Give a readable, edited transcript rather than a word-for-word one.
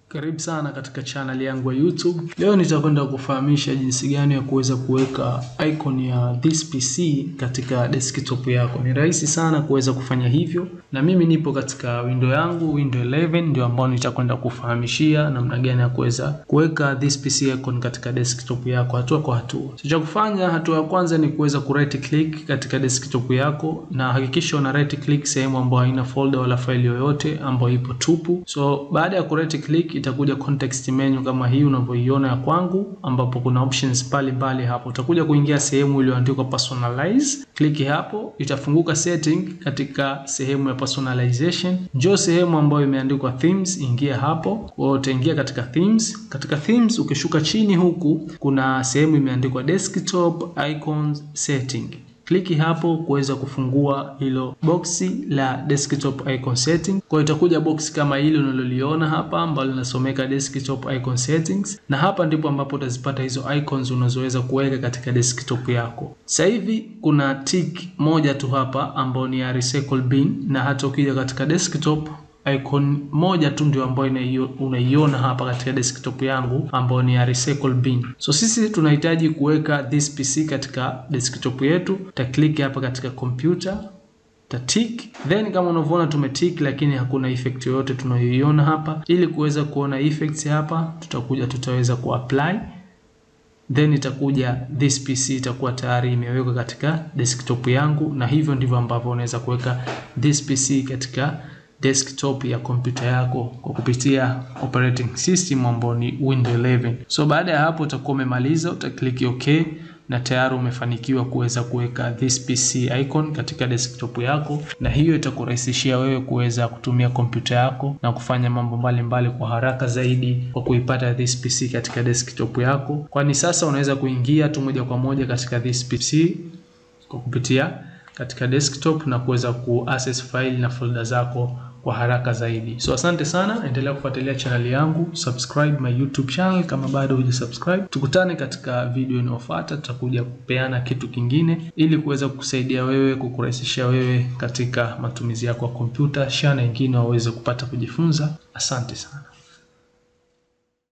Karibu sana katika channel yangu ya YouTube. Leo nitakwenda kufahamisha jinsi gani ya kuweza kuweka icon ya this PC katika desktop yako. Ni rahisi sana kuweza kufanya hivyo. Na mimi nipo katika window yangu, window 11 ndio ambao nitakwenda kufahamishia namna gani ya kuweza kuweka this PC icon katika desktop yako hatua kwa hatua. Cha kufanya, hatua ya kwanza ni kuweza ku right click katika desktop yako na hakikisha una right click sehemu ambayo haina folder wala file yoyote ambayo ipo tupu. So baada ya ku right click itakuja context menu kama hii unavyoiona ya kwangu, ambapo kuna options mbalimbali hapo. Utakuja kuingia sehemu iliyoandikwa personalize, click hapo, itafunguka setting katika sehemu ya personalization. Njoo sehemu ambayo imeandikwa themes, ingia hapo. Utaingia katika themes. Katika themes ukishuka chini huku kuna sehemu imeandikwa desktop icons setting. Kliki hapo kuweza kufungua hilo boxi la desktop icon setting. Kwa itakuja box kama hili unaloliona hapa ambalo linasomeka desktop icon settings, na hapa ndipo ambapo utazipata hizo icons unazoweza kuweka katika desktop yako. Sasa hivi kuna tick moja tu hapa ambayo ni ya recycle bin, na hata ukija katika desktop icon moja tu ndio ambayo unaiona hapa katika desktop yangu ambayo ni ya recycle bin. So sisi tunahitaji kuweka this PC katika desktop yetu. Click hapa katika computer, tick, then kama unavyoona tumetick lakini hakuna effect yoyote tunayoiona hapa. Ili kuweza kuona effects hapa tutaweza kuapply, then itakuja this PC itakuwa tayari imewekwa katika desktop yangu, na hivyo ndivyo ambavyo unaweza kuweka this PC katika desktop ya kompyuta yako kwa kupitia operating system ambayo ni Windows 11. So baada ya hapo utakuwa umemaliza, utaklik OK na tayari umefanikiwa kuweza kuweka this PC icon katika desktop yako, na hiyo itakurahisishia wewe kuweza kutumia kompyuta yako na kufanya mambo mbalimbali kwa haraka zaidi kwa kuipata this PC katika desktop yako. Kwani sasa unaweza kuingia tu moja kwa moja katika this PC kwa kupitia katika desktop na kuweza kuaccess file na folder zako kwa haraka zaidi. So asante sana, endelea kufuatilia channel yangu, subscribe my YouTube channel kama bado hujasubscribe. Tukutane katika video inayofuata, tutakuja kupeana kitu kingine ili kuweza kukusaidia wewe, kukurahisishia wewe katika matumizi yako ya kompyuta, share na wengine waweze kupata kujifunza. Asante sana.